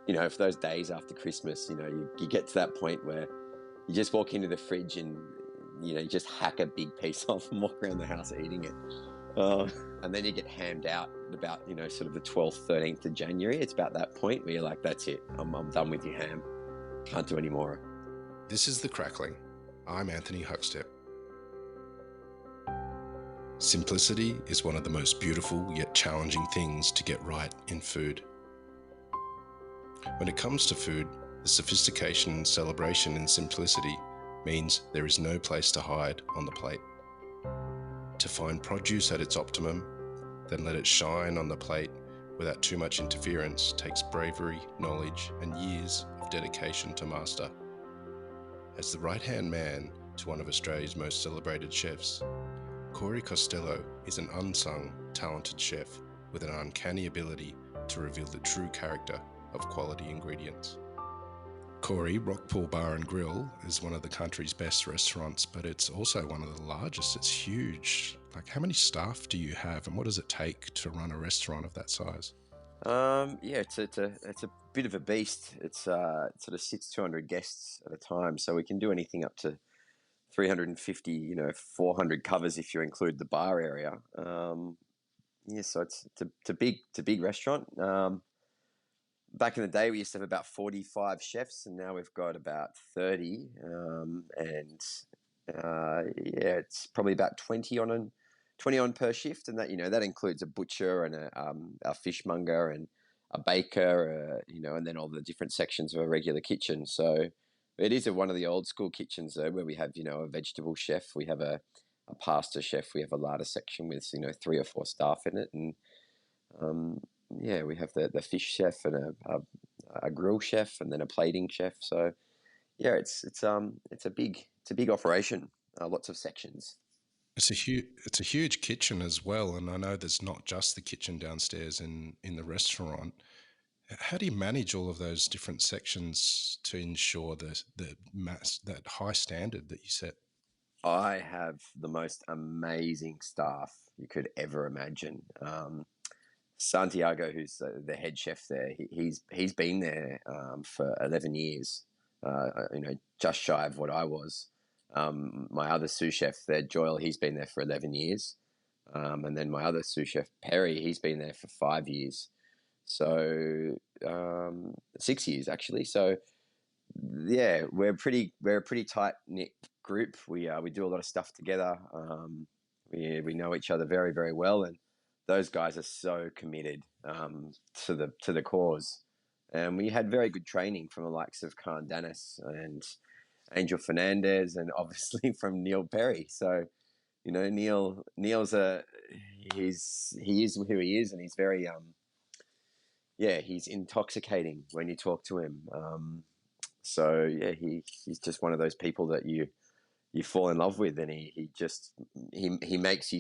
for those days after Christmas, you get to that point where you just walk into the fridge and, you just hack a big piece off and walk around the house eating it. And then you get hammed out at about, sort of the 12th, 13th of January. It's about that point where you're like, that's it. I'm done with your ham. Can't do any more. This is The Crackling. I'm Anthony Huckstep. Simplicity is one of the most beautiful yet challenging things to get right in food. When it comes to food, the sophistication and celebration in simplicity means there is no place to hide on the plate. To find produce at its optimum, then let it shine on the plate without too much interference takes bravery, knowledge, and years of dedication to master. As the right-hand man to one of Australia's most celebrated chefs, Costelloe is an unsung, talented chef with an uncanny ability to reveal the true character of quality ingredients. Rockpool Bar and Grill is one of the country's best restaurants, but it's also one of the largest. It's huge. Like, how many staff do you have, and what does it take to run a restaurant of that size? It's a bit of a beast. It sort of sits 200 guests at a time, so we can do anything up to 350, 400 covers if you include the bar area. So it's a big restaurant. Back in the day, we used to have about 45 chefs, and now we've got about 30. It's probably about 20 on per shift, and that includes a butcher and a fishmonger and a baker, and then all the different sections of a regular kitchen. So it is one of the old school kitchens though, where we have a vegetable chef, we have a pasta chef, we have a larder section with 3 or 4 staff in it, and we have the fish chef and a grill chef and then a plating chef. So it's a big operation, lots of sections. It's a huge kitchen as well, and I know there's not just the kitchen downstairs in the restaurant. How do you manage all of those different sections to ensure that high standard that you set? I have the most amazing staff you could ever imagine. Santiago, who's the head chef there, he's been there for 11 years, just shy of what I was. My other sous chef there, Joel, he's been there for 11 years. And then my other sous chef, Perry, he's been there for 5 years. So 6 years, actually. So, yeah, we're a pretty tight-knit group. We do a lot of stuff together. We know each other very, very well, and those guys are so committed to the cause. And we had very good training from the likes of Khan Danis and Angel Fernandez, and obviously from Neil Perry. So, Neil's he is who he is, and he's very he's intoxicating when you talk to him. He's just one of those people that you fall in love with, and he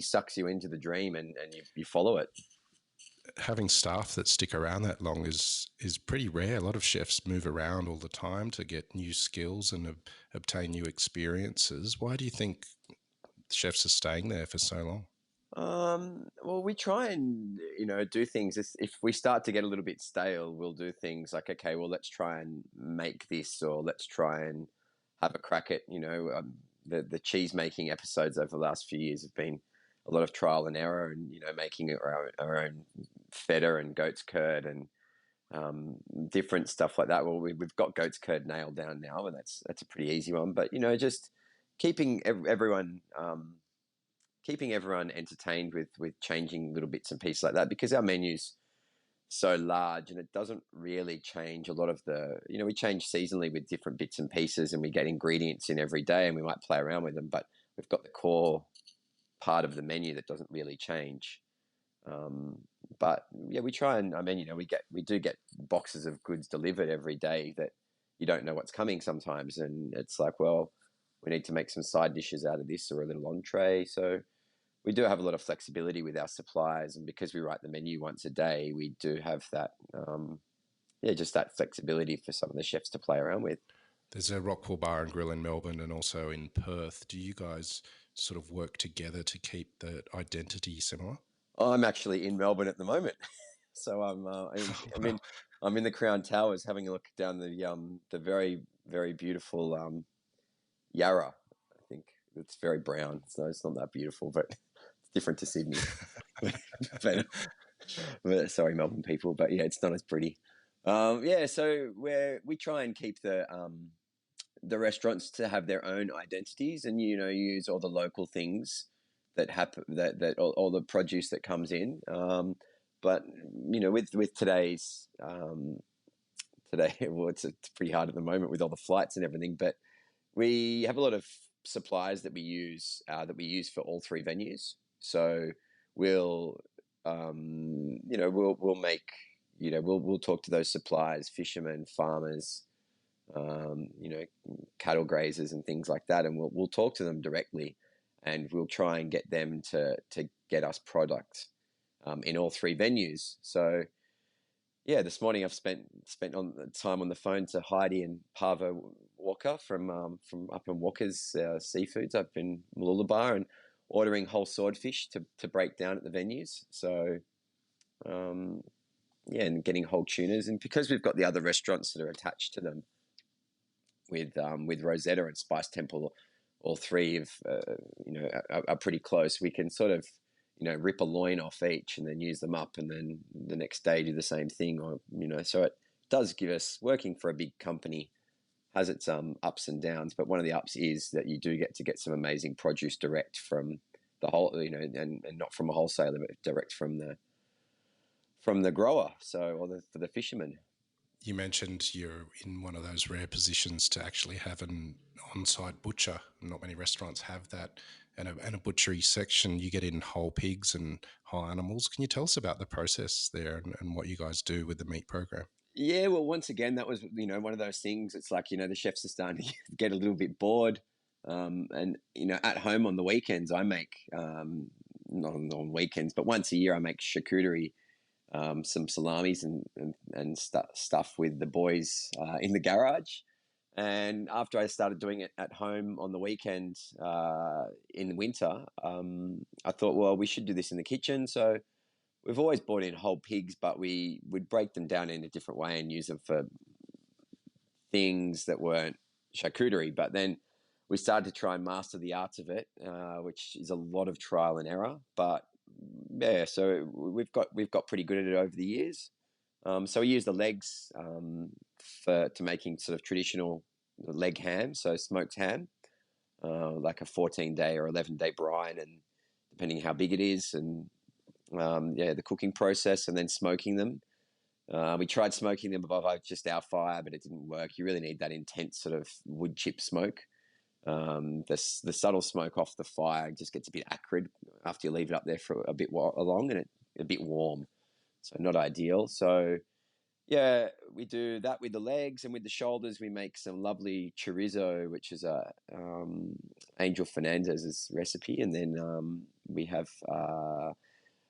sucks you into the dream, and you follow it. Having staff that stick around that long is pretty rare. A lot of chefs move around all the time to get new skills and obtain new experiences. Why do you think chefs are staying there for so long? Well, we try and, do things. If we start to get a little bit stale, we'll do things like, okay, well, let's try and make this, or let's try and have a crack at, the cheese making episodes over the last few years have been a lot of trial and error, and, making our own feta and goat's curd and different stuff like that. Well, we've got goat's curd nailed down now, and that's a pretty easy one. But, just keeping everyone entertained with changing little bits and pieces like that, because our menu's so large and it doesn't really change a lot of we change seasonally with different bits and pieces, and we get ingredients in every day and we might play around with them, but we've got the core part of the menu that doesn't really change. We try and, we do get boxes of goods delivered every day that you don't know what's coming sometimes. And it's like, well, we need to make some side dishes out of this or a little entree. So we do have a lot of flexibility with our suppliers, and because we write the menu once a day, we do have that, just that flexibility for some of the chefs to play around with. There's a Rockpool Bar and Grill in Melbourne and also in Perth. Do you guys sort of work together to keep the identity similar? I'm actually in Melbourne at the moment. So I'm in the Crown Towers having a look down the very very beautiful Yarra. I think it's very brown, so it's not that beautiful, but it's different to Sydney. but, sorry, Melbourne people, but yeah, it's not as pretty. Yeah, so we try and keep the restaurants to have their own identities, and use all the local things that happen, that all the produce that comes in. But with today, well, it's pretty hard at the moment with all the flights and everything. But we have a lot of suppliers that we use for all three venues. So we'll we'll make we'll talk to those suppliers, fishermen, farmers, cattle grazers and things like that, and we'll talk to them directly, and we'll try and get them to get us product in all three venues. So yeah, this morning I've spent on time on the phone to Heidi and Pavo Walker from up in Walker's Seafoods up in Mooloolaba, and ordering whole swordfish to break down at the venues. So yeah, and getting whole tunas, and because we've got the other restaurants that are attached to them with Rosetta and Spice Temple, all three are pretty close. We can sort of rip a loin off each and then use them up, and then the next day do the same thing. Or so it does give us, working for a big company has its ups and downs, but one of the ups is that you do get to get some amazing produce direct from the whole, and not from a wholesaler, but direct from the grower, or for the fisherman. You mentioned you're in one of those rare positions to actually have an on-site butcher. Not many restaurants have that, and a butchery section. You get in whole pigs and whole animals. Can you tell us about the process there and what you guys do with the meat program? Yeah, well, once again, that was one of those things. It's like the chefs are starting to get a little bit bored, and at home on the weekends I make not on weekends, but once a year I make charcuterie, some salamis and stuff with the boys in the garage. And after I started doing it at home on the weekend in winter, I thought, well, we should do this in the kitchen. So we've always bought in whole pigs, but we would break them down in a different way and use them for things that weren't charcuterie. But then we started to try and master the arts of it, which is a lot of trial and error. But yeah, so we've got pretty good at it over the years. So we use the legs to making sort of traditional leg ham, so smoked ham, like a 14-day or 11-day brine, and depending how big it is, and the cooking process, and then smoking them. We tried smoking them above just our fire, but it didn't work. You really need that intense sort of wood chip smoke. The subtle smoke off the fire just gets a bit acrid after you leave it up there for a bit long, and a bit warm, so not ideal. So yeah, we do that with the legs, and with the shoulders we make some lovely chorizo, which is a Angel Fernandez's recipe, and then we have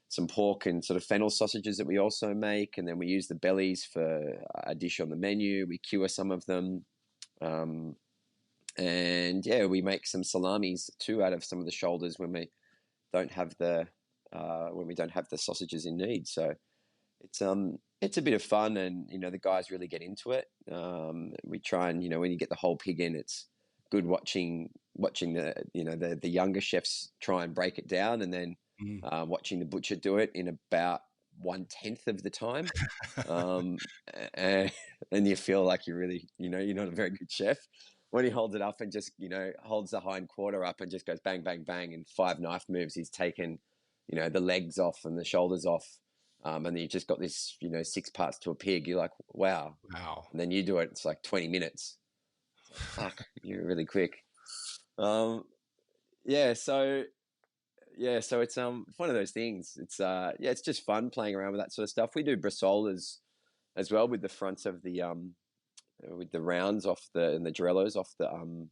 some pork and sort of fennel sausages that we also make, and then we use the bellies for a dish on the menu. We cure some of them. And yeah, we make some salamis too out of some of the shoulders when we don't have the sausages in need. So it's a bit of fun, and the guys really get into it. We try and when you get the whole pig in, it's good watching the younger chefs try and break it down, and then watching the butcher do it in about 1/10 of the time. And you feel like you're really you're not a very good chef when he holds it up and just holds the hind quarter up and just goes bang bang bang, in 5 knife moves he's taken the legs off and the shoulders off. And then you just got this, 6 parts to a pig. You're like, wow. And then you do it, it's like 20 minutes. It's like, fuck, you're really quick. Yeah, so it's one of those things. It's it's just fun playing around with that sort of stuff. We do brasolas as well with the fronts of the with the rounds and the Dorellos off the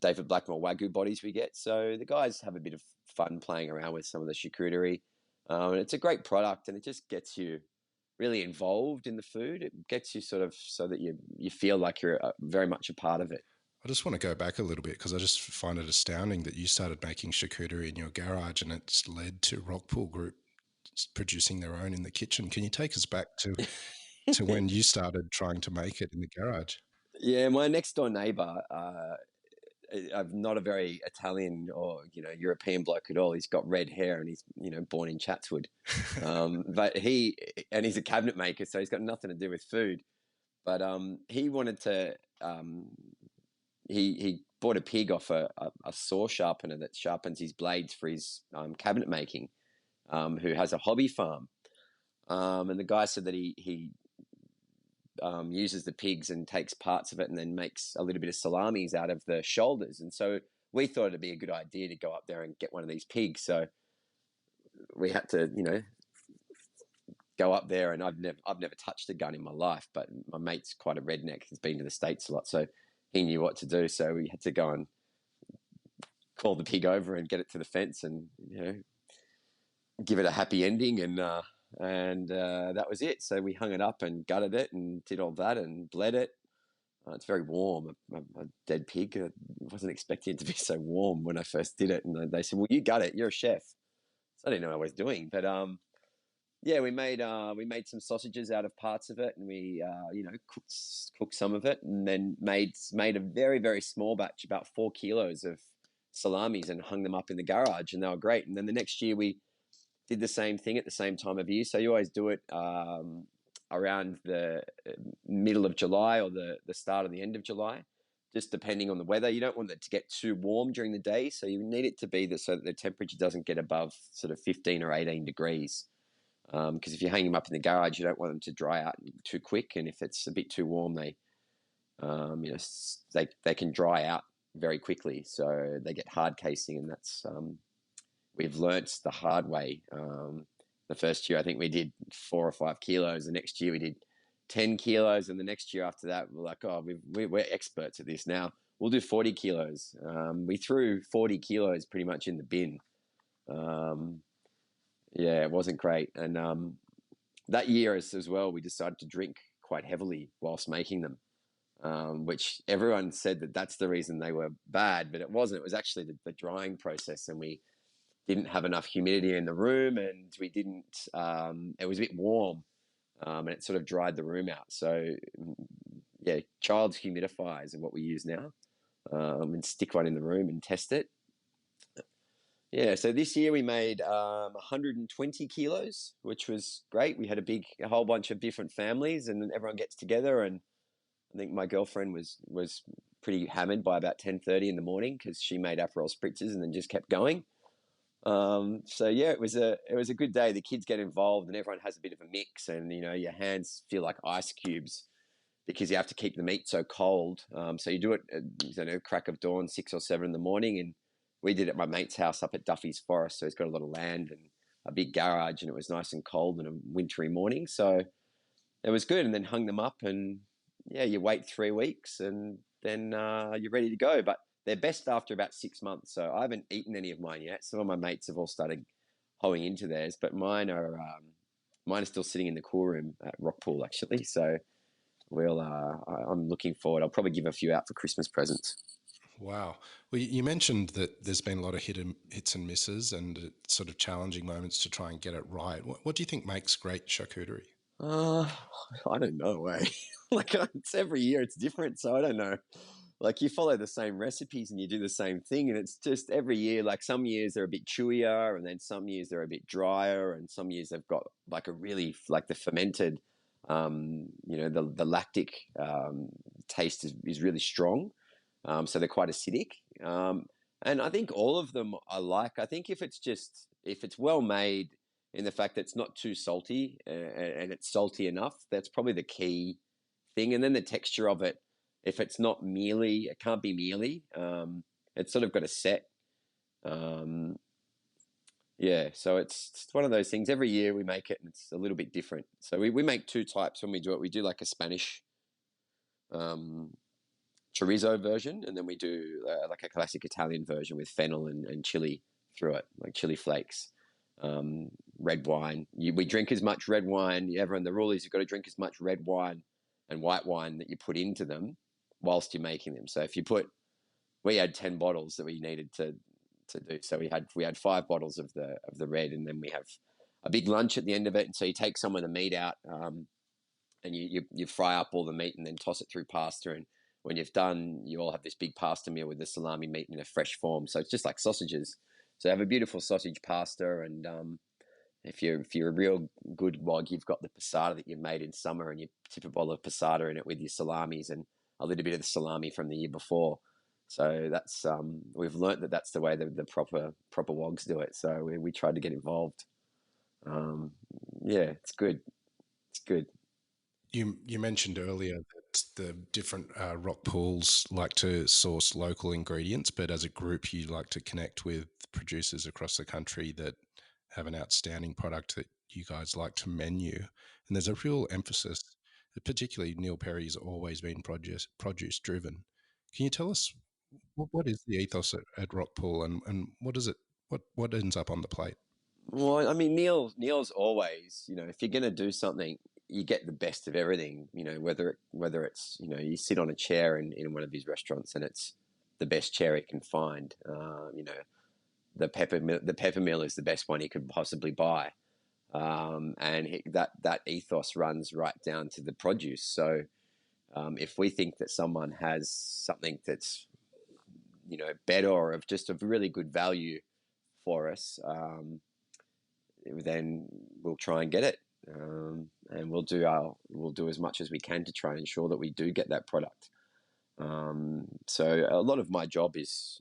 David Blackmore Wagyu bodies we get. So the guys have a bit of fun playing around with some of the charcuterie. And it's a great product, and it just gets you really involved in the food. It gets you sort of so that you feel like you're very much a part of it. I just want to go back a little bit because I just find it astounding that you started making charcuterie in your garage and it's led to Rockpool Group producing their own in the kitchen. Can you take us back to when you started trying to make it in the garage? Yeah, my next door neighbour, I'm not a very Italian or European bloke at all. He's got red hair and he's born in Chatswood, but he's a cabinet maker, so he's got nothing to do with food. But he wanted to. He bought a pig off a saw sharpener that sharpens his blades for his cabinet making, who has a hobby farm. And the guy said that he uses the pigs and takes parts of it and then makes a little bit of salamis out of the shoulders. And so we thought it'd be a good idea to go up there and get one of these pigs. So we had to, go up there, and I've never touched a gun in my life, but my mate's quite a redneck. He's been to the States a lot, so he knew what to do. So we had to go and call the pig over and get it to the fence and, give it a happy ending. And that was it. So we hung it up and gutted it and did all that and bled it. It's very warm, a dead pig. I wasn't expecting it to be so warm when I first did it. And they said, well, you gut it, you're a chef. So I didn't know what I was doing. But yeah, we made some sausages out of parts of it, and we cooked some of it, and then made a very, very small batch, about 4 kilos of salamis, and hung them up in the garage, and they were great. And then the next year we did the same thing at the same time of year. So you always do it around the middle of July or the start or the end of July, just depending on the weather. You don't want it to get too warm during the day, so you need it to be so that the temperature doesn't get above sort of 15 or 18 degrees. Because if you hang them up in the garage, you don't want them to dry out too quick, and if it's a bit too warm, they can dry out very quickly, so they get hard casing, and that's we've learnt the hard way. The first year I think we did 4 or 5 kilos. The next year we did 10 kilos, and the next year after that we're like, oh, we're experts at this now. We'll do 40 kilos. We threw 40 kilos pretty much in the bin. Yeah, it wasn't great. And that year as well, we decided to drink quite heavily whilst making them, which everyone said that's the reason they were bad, but it wasn't. It was actually the drying process, and we didn't have enough humidity in the room, and we didn't, it was a bit warm, and it sort of dried the room out. So yeah, child's humidifiers are what we use now, and stick one in the room and test it. Yeah, so this year we made 120 kilos, which was great. We had a whole bunch of different families, and everyone gets together. And I think my girlfriend was pretty hammered by about 10:30 in the morning because she made Aperol spritzes and then just kept going. So yeah, it was a good day. The kids get involved, and everyone has a bit of a mix, and your hands feel like ice cubes because you have to keep the meat so cold. So you do it, crack of dawn, 6 or 7 in the morning, and we did it at my mate's house up at Duffy's Forest, so he's got a lot of land and a big garage, and it was nice and cold on a wintry morning, so it was good. And then hung them up, and yeah, you wait 3 weeks, and then you're ready to go. But they're best after about 6 months, so I haven't eaten any of mine yet. Some of my mates have all started hoeing into theirs, but mine are still sitting in the cool room at Rockpool, actually. So I'm looking forward. I'll probably give a few out for Christmas presents. Wow. Well, you mentioned that there's been a lot of hits and misses and sort of challenging moments to try and get it right. What do you think makes great charcuterie? I don't know, eh? It's every year it's different, so I don't know. Like, you follow the same recipes and you do the same thing, and it's just every year, like some years they're a bit chewier, and then some years they're a bit drier, and some years they've got like a really, like the fermented, the lactic taste is really strong. So they're quite acidic. And I think all of them I like. I think if it's well made in the fact that it's not too salty and it's salty enough, that's probably the key thing. And then the texture of it, if it's not mealy, it can't be mealy. It's sort of got a set. Yeah, so it's one of those things. Every year we make it and it's a little bit different. So we make 2 types when we do it. We do like a Spanish chorizo version, and then we do like a classic Italian version with fennel and chili through it, like chili flakes. Red wine. We drink as much red wine. Everyone, the rule is you've got to drink as much red wine and white wine that you put into them whilst you're making them. So if we had 10 bottles that we needed to do. So we had 5 bottles of the red, and then we have a big lunch at the end of it. And so you take some of the meat out, and you fry up all the meat and then toss it through pasta. And when you've done, you all have this big pasta meal with the salami meat in a fresh form. So it's just like sausages. So have a beautiful sausage pasta, and if you're a real good wog, you've got the passata that you've made in summer, and you tip a bowl of passata in it with your salamis and a little bit of the salami from the year before. So that's we've learnt that that's the way the proper wogs do it. So we tried to get involved. Yeah, it's good. It's good. You mentioned earlier that the different rock pools like to source local ingredients, but as a group, you like to connect with producers across the country that have an outstanding product that you guys like to menu. And there's a real emphasis, particularly Neil Perry's always been produce driven. Can you tell us what is the ethos at Rockpool, and what ends up on the plate? Well, I mean, Neil's always, if you're going to do something, you get the best of everything. Whether it's, you sit on a chair in one of his restaurants and it's the best chair he can find. The pepper mill is the best one he could possibly buy, and that ethos runs right down to the produce. So if we think that someone has something that's better or of just of really good value for us, then we'll try and get it, and we'll do as much as we can to try and ensure that we do get that product. So a lot of my job is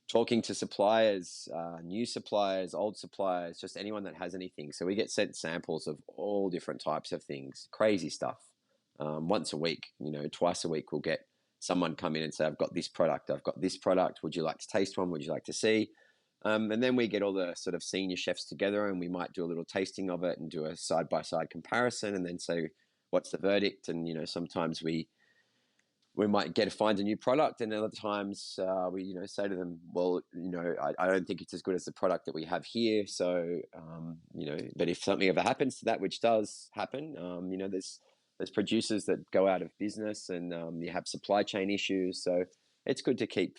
talking to suppliers, new suppliers, old suppliers, just anyone that has anything. So we get sent samples of all different types of things, crazy stuff. Once a week, twice a week, we'll get someone come in and say, I've got this product. Would you like to taste one? Would you like to see? And then we get all the sort of senior chefs together, and we might do a little tasting of it and do a side-by-side comparison, and then say, what's the verdict? And, sometimes we might find a new product, and other times we say to them, well, I don't think it's as good as the product that we have here. So, but if something ever happens to that, which does happen, there's producers that go out of business, and you have supply chain issues. So it's good to keep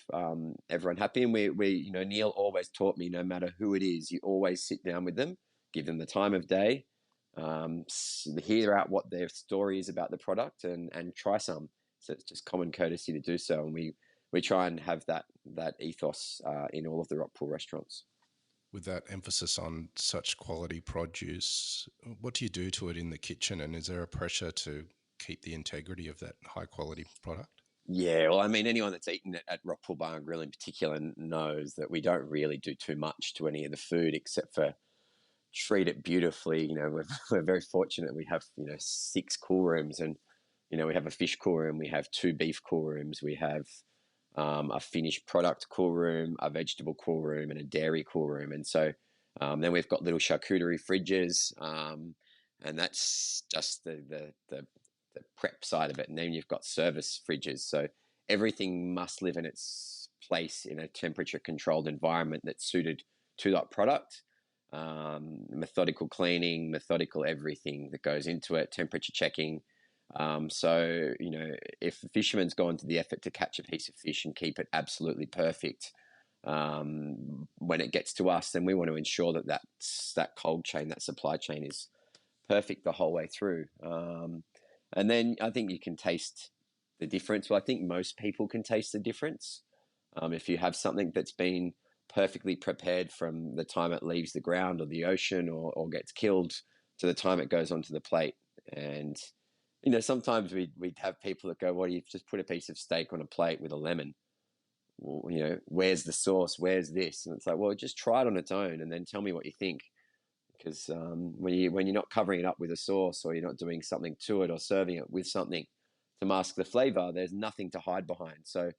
everyone happy. And we Neil always taught me, no matter who it is, you always sit down with them, give them the time of day, hear out what their story is about the product, and try some. So it's just common courtesy to do so. And we try and have that ethos in all of the Rockpool restaurants. With that emphasis on such quality produce, what do you do to it in the kitchen? And is there a pressure to keep the integrity of that high quality product? Yeah, well, I mean, anyone that's eaten it at Rockpool Bar and Grill in particular knows that we don't really do too much to any of the food except for treat it beautifully. We're very fortunate. We have 6 cool rooms, and we have a fish cool room, we have 2 beef cool rooms, we have a finished product cool room, a vegetable cool room, and a dairy cool room. And so then we've got little charcuterie fridges, and that's just the prep side of it. And then you've got service fridges. So everything must live in its place in a temperature controlled environment that's suited to that product. Methodical cleaning, methodical everything that goes into it, temperature checking. So, if the fisherman's gone to the effort to catch a piece of fish and keep it absolutely perfect, when it gets to us, then we want to ensure that cold chain, that supply chain is perfect the whole way through. And then I think you can taste the difference. Well, I think most people can taste the difference. If you have something that's been perfectly prepared from the time it leaves the ground or the ocean or gets killed to the time it goes onto the plate. And sometimes we'd have people that go, well, you've just put a piece of steak on a plate with a lemon. Well, where's the sauce? Where's this? And it's like, well, just try it on its own and then tell me what you think. Because when you're not covering it up with a sauce, or you're not doing something to it or serving it with something to mask the flavor, there's nothing to hide behind. So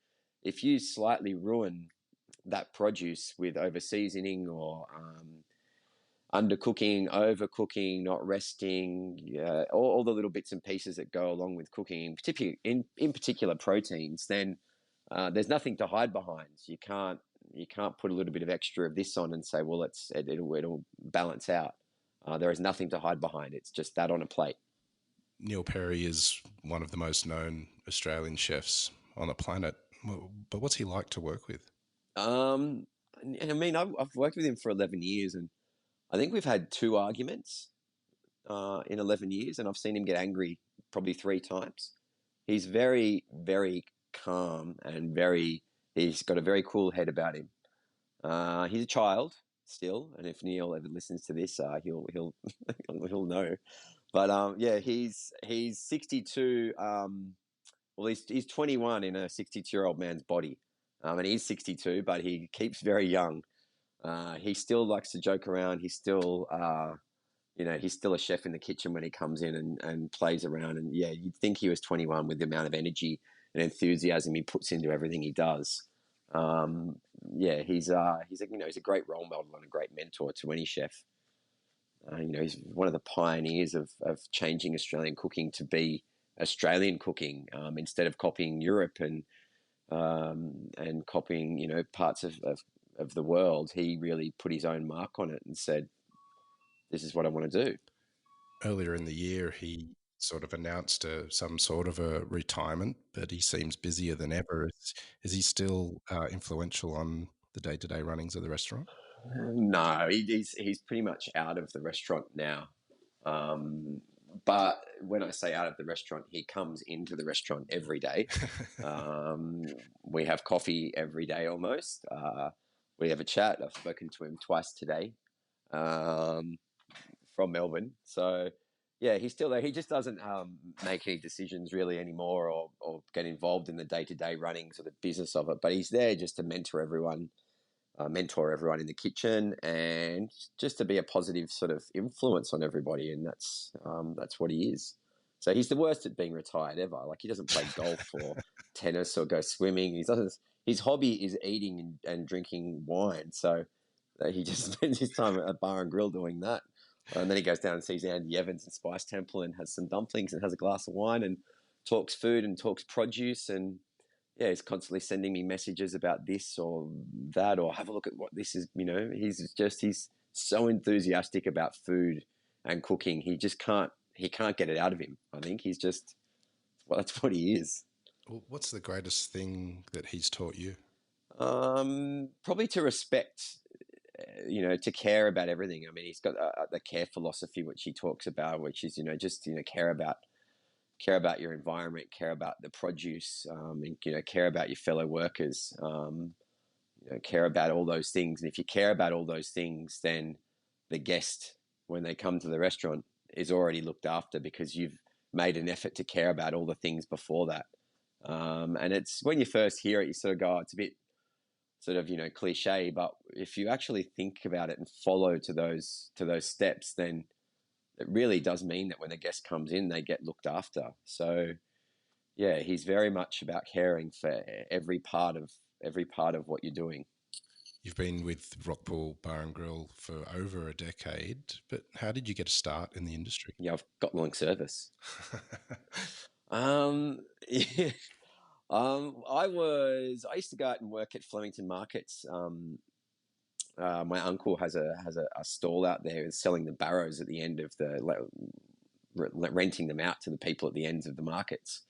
if you slightly ruin that produce with over seasoning or undercooking, overcooking, not resting, all the little bits and pieces that go along with cooking, particularly in particular proteins, then there's nothing to hide behind. You can't put a little bit of extra of this on and say, well, it'll balance out. There is nothing to hide behind. It's just that on a plate. Neil Perry is one of the most known Australian chefs on the planet, but what's he like to work with? I mean, I've worked with him for 11 years, and I think we've had 2 arguments in 11 years, and I've seen him get angry probably 3 times. He's very, very calm and he's got a very cool head about him. He's a child still, and if Neil ever listens to this, he'll he'll know. But yeah, he's 62. Well, he's 21 in a 62-year-old man's body, and he's 62, but he keeps very young. He still likes to joke around. He's still, he's still a chef in the kitchen when he comes in and plays around. And yeah, you'd think he was 21 with the amount of energy and enthusiasm he puts into everything he does. Yeah, he's a great role model and a great mentor to any chef. He's one of the pioneers of changing Australian cooking to be Australian cooking instead of copying Europe and copying parts of the world. He really put his own mark on it and said, "This is what I want to do." Earlier in the year, he sort of announced some sort of a retirement, but he seems busier than ever. Is he still influential on the day-to-day runnings of the restaurant? No, he's pretty much out of the restaurant now. But when I say out of the restaurant, he comes into the restaurant every day. We have coffee every day almost. We have a chat. I've spoken to him twice today from Melbourne. So, yeah, he's still there. He just doesn't make any decisions really anymore or get involved in the day-to-day runnings or the business of it. But he's there just to mentor everyone in the kitchen and just to be a positive sort of influence on everybody. And that's what he is. So he's the worst at being retired ever. Like, he doesn't play golf or tennis or go swimming. His hobby is eating and drinking wine. So he just spends his time at a bar and grill doing that. And then he goes down and sees Andy Evans in Spice Temple and has some dumplings and has a glass of wine and talks food and talks produce. And yeah, he's constantly sending me messages about this or that, or have a look at what this is. He's so enthusiastic about food and cooking. He can't get it out of him. I think that's what he is. Well, what's the greatest thing that he's taught you? Probably to respect, to care about everything. I mean, he's got the care philosophy, which he talks about, which is, care about your environment, care about the produce, and, care about your fellow workers, care about all those things. And if you care about all those things, then the guest, when they come to the restaurant, is already looked after because you've made an effort to care about all the things before that. And it's when you first hear it, you sort of go, oh, it's a bit sort of, cliche, but if you actually think about it and follow to those steps, then it really does mean that when a guest comes in, they get looked after. So, yeah, he's very much about caring for every part of what you're doing. You've been with Rockpool Bar and Grill for over a decade, but how did you get a start in the industry? Yeah, I've got long service. Yeah. I used to go out and work at Flemington Markets. My uncle has a stall out there selling the barrows at the end of renting them out to the people at the ends of the markets.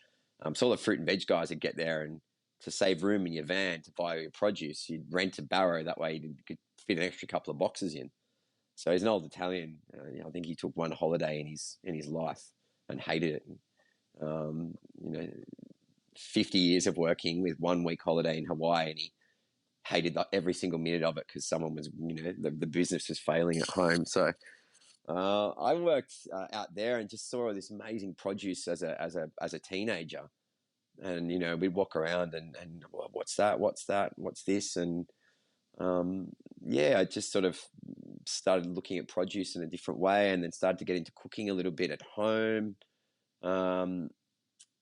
So all the fruit and veg guys would get there, and to save room in your van to buy your produce, you'd rent a barrow. That way you could fit an extra couple of boxes in. So he's an old Italian. I think he took one holiday in his life and hated it. 50 years of working with 1 week holiday in Hawaii, and he hated every single minute of it because someone was, the business was failing at home. So I worked out there and just saw all this amazing produce as a teenager, and we'd walk around and what's that? What's this? And I just sort of started looking at produce in a different way, and then started to get into cooking a little bit at home.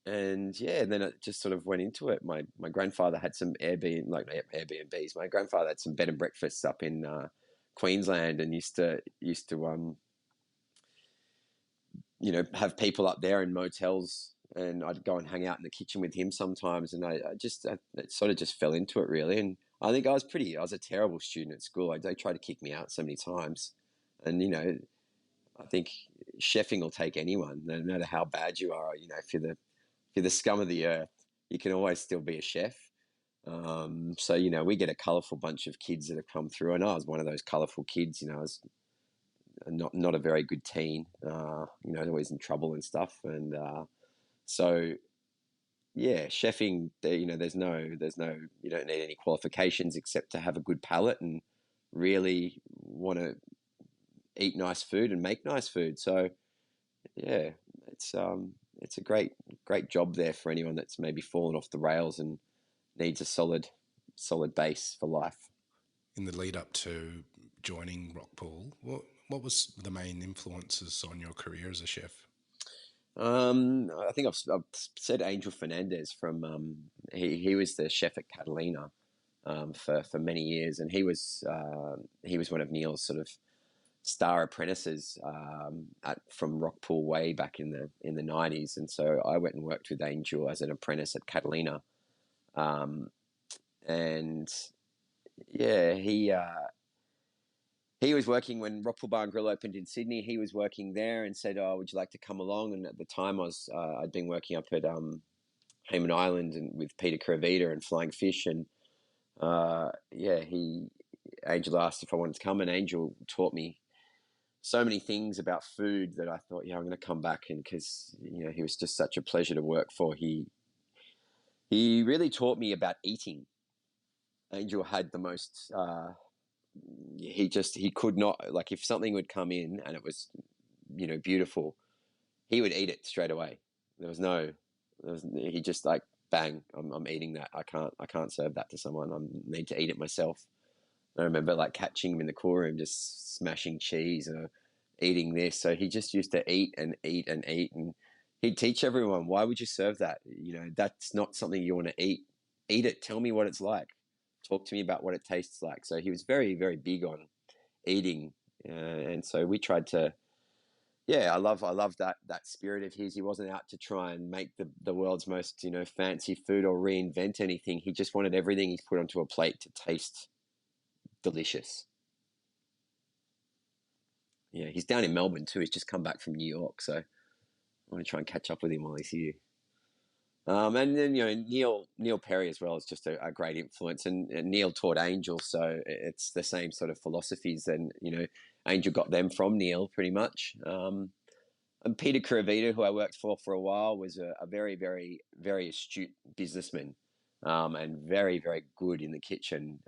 And then it just sort of went into it. My grandfather had some Airbnbs. My grandfather had some bed and breakfasts up in Queensland, and used to have people up there in motels, and I'd go and hang out in the kitchen with him sometimes. And I sort of just fell into it really. And I think I was a terrible student at school. They tried to kick me out so many times, and I think chefing will take anyone, no matter how bad you are. If you're the scum of the earth, you can always still be a chef. So we get a colourful bunch of kids that have come through, and I was one of those colourful kids. I was not a very good teen. Always in trouble and stuff. And so yeah, chefing. There's no. You don't need any qualifications except to have a good palate and really want to eat nice food and make nice food. So yeah, it's a great job there for anyone that's maybe fallen off the rails and needs a solid base for life. In the lead up to joining Rockpool, what was the main influences on your career as a chef? I think I've said Angel Fernandez from he was the chef at Catalina for many years, and he was one of Neil's sort of star apprentices from Rockpool way back in the 90s, and so I went and worked with Angel as an apprentice at Catalina, and yeah, he was working when Rockpool Bar and Grill opened in Sydney. He was working there and said, "Oh, would you like to come along?" And at the time, I'd been working up at Hayman Island and with Peter Caravita and Flying Fish, and Angel asked if I wanted to come, and Angel taught me so many things about food that I thought, I'm going to come back, and because he was just such a pleasure to work for. He really taught me about eating. Angel had the most. He could not, like, if something would come in and it was beautiful, he would eat it straight away. He just like, bang, I'm eating that. I can't serve that to someone. I need to eat it myself. I remember like catching him in the cool room just smashing cheese or eating this. So he just used to eat and eat and eat, and he'd teach everyone, why would you serve that? That's not something you want to eat. Eat it. Tell me what it's like. Talk to me about what it tastes like. So he was very, very big on eating, and so we tried to. Yeah, I love that spirit of his. He wasn't out to try and make the world's most fancy food or reinvent anything. He just wanted everything he's put onto a plate to taste delicious. Yeah, he's down in Melbourne too. He's just come back from New York, so I want to try and catch up with him while he's here. And then Neil Perry as well is just a great influence, and Neil taught Angel, so it's the same sort of philosophies, and Angel got them from Neil pretty much. And Peter Caravita, who I worked for a while, was a very, very, very astute businessman, and very, very good in the kitchen.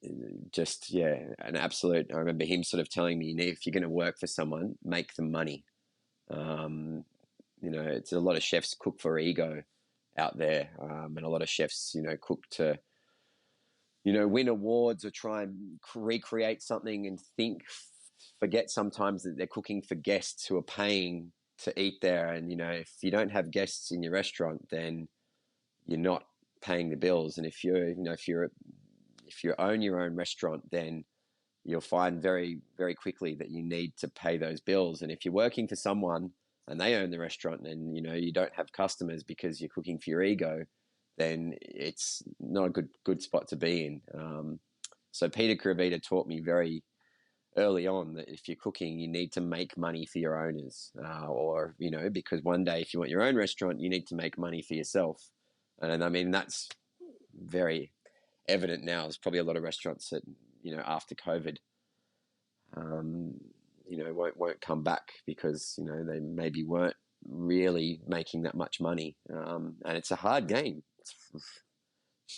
An absolute. I remember him sort of telling me, if you're going to work for someone, make them money. It's a lot of chefs cook for ego out there, and a lot of chefs, cook to, win awards or try and recreate something and forget sometimes that they're cooking for guests who are paying to eat there. And, if you don't have guests in your restaurant, then you're not paying the bills. And if you own your own restaurant, then you'll find very, very quickly that you need to pay those bills. And if you're working for someone and they own the restaurant and, you don't have customers because you're cooking for your ego, then it's not a good spot to be in. So Peter Caravita taught me very early on that if you're cooking, you need to make money for your owners, because one day if you want your own restaurant, you need to make money for yourself. And I mean, that's very evident now. There's probably a lot of restaurants that, after COVID, won't come back because, they maybe weren't really making that much money. And it's a hard game.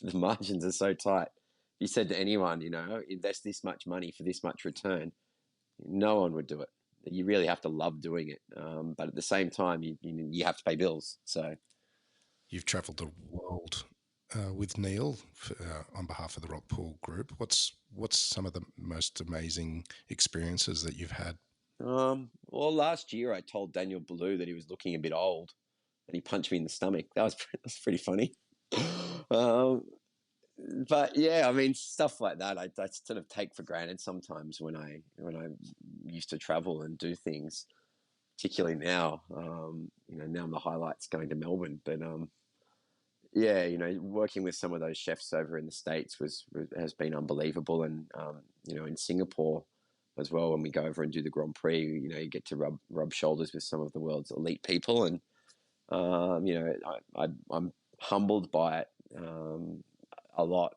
The margins are so tight. If you said to anyone, invest this much money for this much return, no one would do it. You really have to love doing it. But at the same time, you have to pay bills. So You've travelled the world with Neil on behalf of the Rockpool Group. What's some of the most amazing experiences that you've had? Well, last year I told Daniel Ballou that he was looking a bit old, and he punched me in the stomach. That was pretty funny. But yeah, I mean, stuff like that I sort of take for granted sometimes when I used to travel and do things. Particularly now, now the highlight's going to Melbourne, but yeah, working with some of those chefs over in the States has been unbelievable. And, in Singapore as well, when we go over and do the Grand Prix, you get to rub shoulders with some of the world's elite people. And, I'm humbled by it a lot.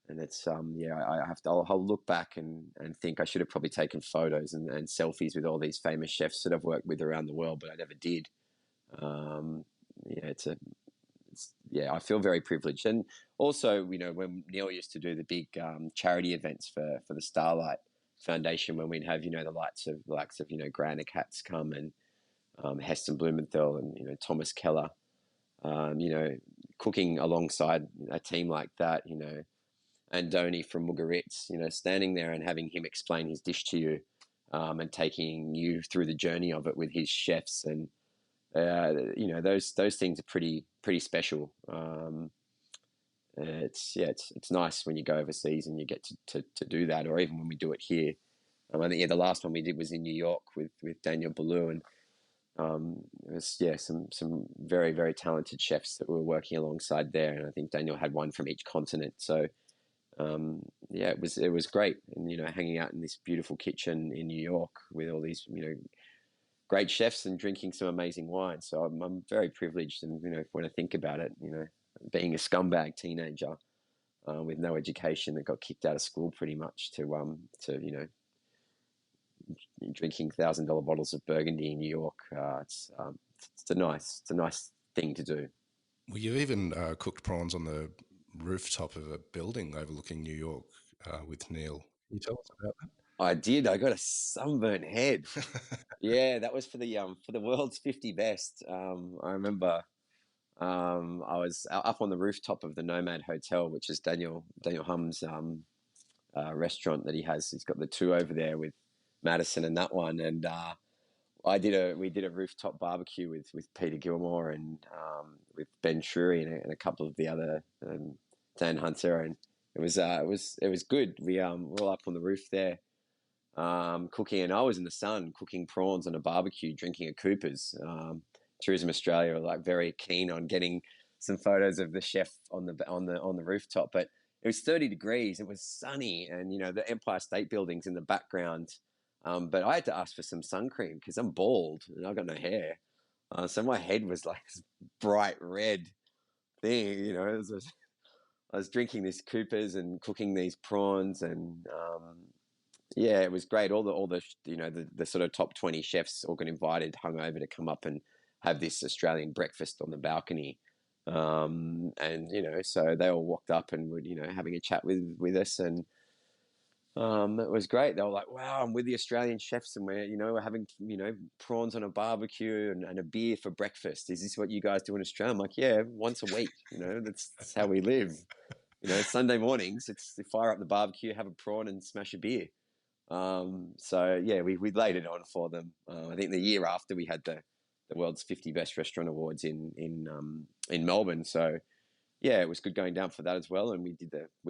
And it's yeah, I have to. I'll look back and think I should have probably taken photos and selfies with all these famous chefs that I've worked with around the world, but I never did. Um, yeah, yeah, I feel very privileged. And also, when Neil used to do the big charity events for the Starlight Foundation, when we'd have the likes of Grana Katz come, and Heston Blumenthal, and Thomas Keller, cooking alongside a team like that, and Donny from Mugaritz, standing there and having him explain his dish to you, and taking you through the journey of it with his chefs, and those things are pretty special. It's nice when you go overseas and you get to do that, or even when we do it here. I think the last one we did was in New York with Daniel Boulou, and it was some very, very talented chefs that were working alongside there, and I think Daniel had one from each continent. So it was great, and hanging out in this beautiful kitchen in New York with all these great chefs and drinking some amazing wine. So I'm very privileged, and when I think about it, being a scumbag teenager with no education that got kicked out of school pretty much to drinking $1,000 bottles of Burgundy in New York. It's a nice thing to do. Well, you even cooked prawns on the rooftop of a building overlooking New York with Neil. Can you tell us about that? I did. I got a sunburnt head. Yeah, that was for the world's 50 best. I remember I was up on the rooftop of the Nomad Hotel, which is Daniel Hum's restaurant that he has. He's got the two over there with Madison and that one, and we did a rooftop barbecue with Peter Gilmore and with Ben Shrewy and a couple of the other Dan Hunter, and it was good. We were all up on the roof there cooking, and I was in the sun cooking prawns on a barbecue, drinking a Cooper's. Tourism Australia are very keen on getting some photos of the chef on the rooftop, but it was 30 degrees. It was sunny, and the Empire State Building's in the background. But I had to ask for some sun cream because I'm bald and I've got no hair. So my head was like this bright red thing. I was drinking this Cooper's and cooking these prawns, and yeah, it was great. All the the sort of top 20 chefs all got invited, hung over to come up and have this Australian breakfast on the balcony. And so they all walked up and were having a chat with us, and it was great. They were like, "Wow, I'm with the Australian chefs, and we're having prawns on a barbecue and a beer for breakfast. Is this what you guys do in Australia?" I'm like, "Yeah, once a week. That's how we live. Sunday mornings, it's fire up the barbecue, have a prawn, and smash a beer." So yeah, we laid it on for them. I think the year after we had the world's 50 best restaurant awards in Melbourne. So yeah, it was good going down for that as well. And we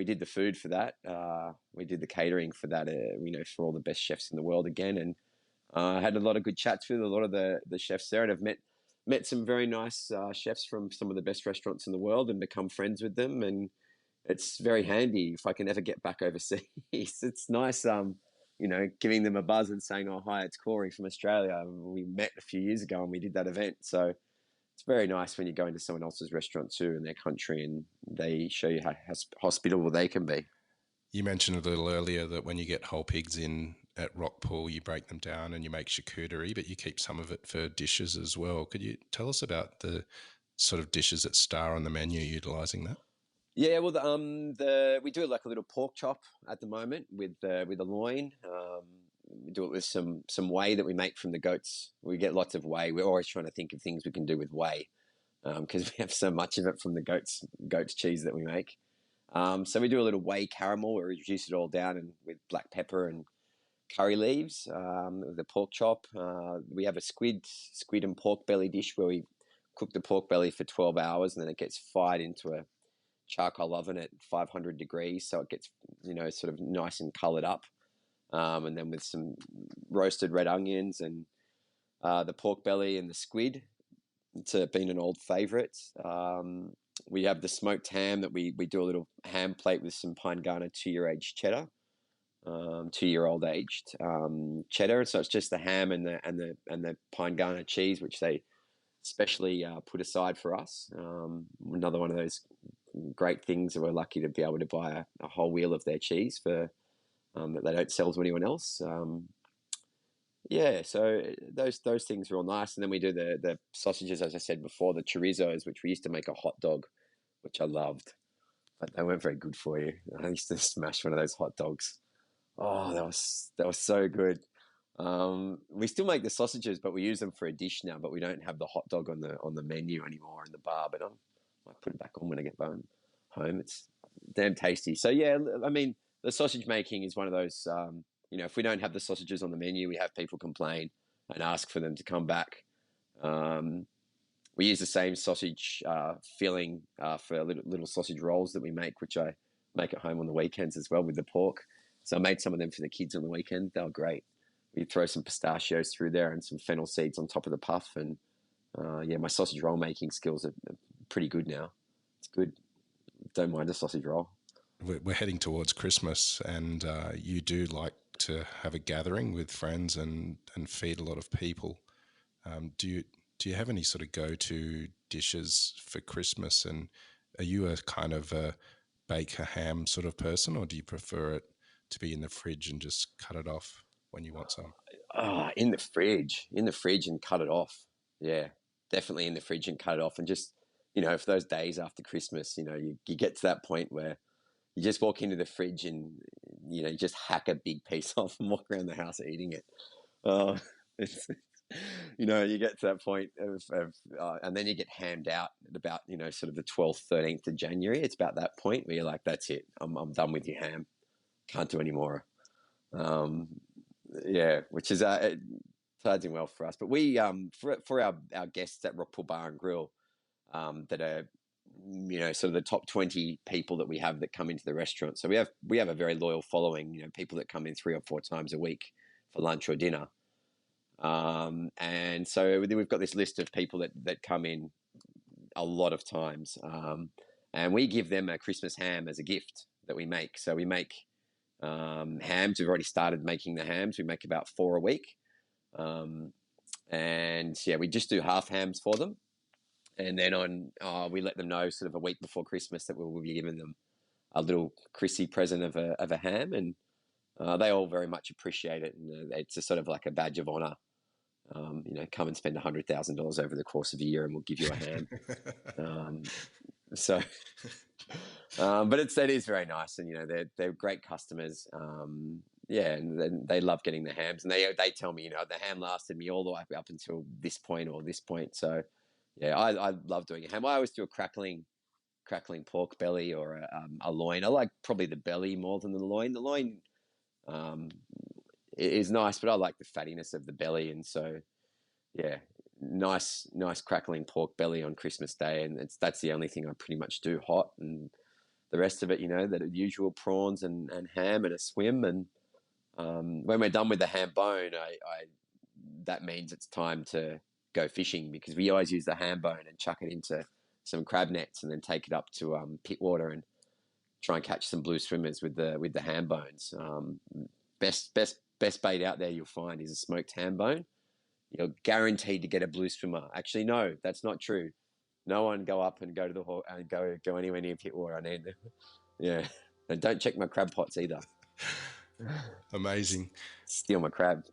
did the food for that. We did the catering for that. For all the best chefs in the world again. And I had a lot of good chats with a lot of the chefs there, and I've met some very nice chefs from some of the best restaurants in the world and become friends with them. And it's very handy if I can ever get back overseas. It's nice. Giving them a buzz and saying, "Oh, hi, it's Corey from Australia. We met a few years ago and we did that event." So it's very nice when you go into someone else's restaurant too in their country and they show you how hospitable they can be. You mentioned a little earlier that when you get whole pigs in at Rockpool, you break them down and you make charcuterie, but you keep some of it for dishes as well. Could you tell us about the sort of dishes that star on the menu utilising that? Yeah, well, we do like a little pork chop at the moment with a loin. We do it with some whey that we make from the goats. We get lots of whey. We're always trying to think of things we can do with whey because we have so much of it from the goat's cheese that we make. So we do a little whey caramel. We reduce it all down and with black pepper and curry leaves. The pork chop. We have a squid and pork belly dish where we cook the pork belly for 12 hours and then it gets fired into a charcoal oven at 500 degrees, so it gets sort of nice and coloured up, and then with some roasted red onions and the pork belly and the squid. It's been an old favourite. We have the smoked ham that we do a little ham plate with some Pine Garner 2-year aged cheddar, 2-year-old aged cheddar. So it's just the ham and the Pine Garner cheese, which they specially put aside for us. Another one of those great things. We're lucky to be able to buy a whole wheel of their cheese for that they don't sell to anyone else. So those things are all nice. And then we do the sausages, as I said before, the chorizos, which we used to make a hot dog, which I loved, but they weren't very good for you. I used to smash one of those hot dogs. Oh, that was so good. We still make the sausages, but we use them for a dish now. But we don't have the hot dog on the menu anymore in the bar. But I might put it back on when I get home. It's damn tasty. So yeah, I mean, the sausage making is one of those. If we don't have the sausages on the menu, we have people complain and ask for them to come back. We use the same sausage filling for little sausage rolls that we make, which I make at home on the weekends as well with the pork. So I made some of them for the kids on the weekend. They were great. We throw some pistachios through there and some fennel seeds on top of the puff. And my sausage roll making skills are pretty good now. It's good. Don't mind a sausage roll. We're heading towards Christmas, and you do like to have a gathering with friends and feed a lot of people. Do you have any sort of go-to dishes for Christmas? And are you a kind of a bake a ham sort of person, or do you prefer it to be in the fridge and just cut it off when you want some? In the fridge and cut it off. Yeah, definitely in the fridge and cut it off. And just, for those days after Christmas, you get to that point where you just walk into the fridge and, you just hack a big piece off and walk around the house eating it. You get to that point and then you get hammed out at about, sort of the 12th, 13th of January. It's about that point where you're like, that's it. I'm done with your ham. Can't do any more. Which is charging well for us. But we, for our guests at Rockpool Bar and Grill, that are, sort of the top 20 people that we have that come into the restaurant. So we have a very loyal following, people that come in 3 or 4 times a week for lunch or dinner. And so we've got this list of people that come in a lot of times. And we give them a Christmas ham as a gift that we make. So we make hams. We've already started making the hams. We make about 4 a week. We just do half hams for them. And then we let them know sort of a week before Christmas that we'll be giving them a little Chrissy present of a ham. And they all very much appreciate it. And it's a sort of like a badge of honor. Come and spend $100,000 over the course of a year and we'll give you a ham. But it is very nice, and they're great customers. And they love getting the hams, and they tell me, the ham lasted me all the way up until this point or this point. So yeah, I love doing a ham. I always do a crackling pork belly or a loin. I like probably the belly more than the loin. The loin is nice, but I like the fattiness of the belly, and so yeah, nice crackling pork belly on Christmas Day, and that's the only thing I pretty much do hot, and the rest of it, the usual prawns and ham and a swim. And when we're done with the ham bone, that means it's time to go fishing, because we always use the ham bone and chuck it into some crab nets and then take it up to Pittwater and try and catch some blue swimmers with the ham bones. Best bait out there you'll find is a smoked ham bone. You're guaranteed to get a blue swimmer. Actually, no, that's not true. No one go up and go to the go anywhere near Pittwater. I need them. Yeah, and don't check my crab pots either. Amazing. Steal my crab.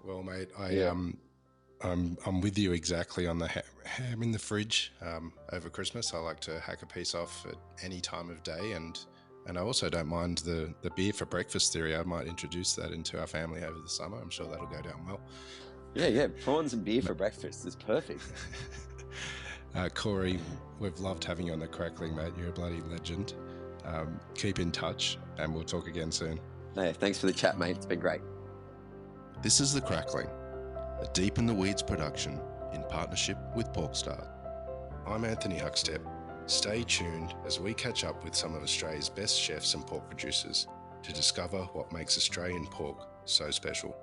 Well, mate, I'm with you exactly on the ham in the fridge. Over Christmas, I like to hack a piece off at any time of day, and I also don't mind the beer for breakfast theory. I might introduce that into our family over the summer. I'm sure that'll go down well. Yeah, prawns and beer for breakfast is perfect. Corey, we've loved having you on the Crackling, mate. You're a bloody legend. Keep in touch, and we'll talk again soon. Hey, thanks for the chat, mate. It's been great. This is The Crackling, a Deep in the Weeds production in partnership with PorkStar. I'm Anthony Huckstep. Stay tuned as we catch up with some of Australia's best chefs and pork producers to discover what makes Australian pork so special.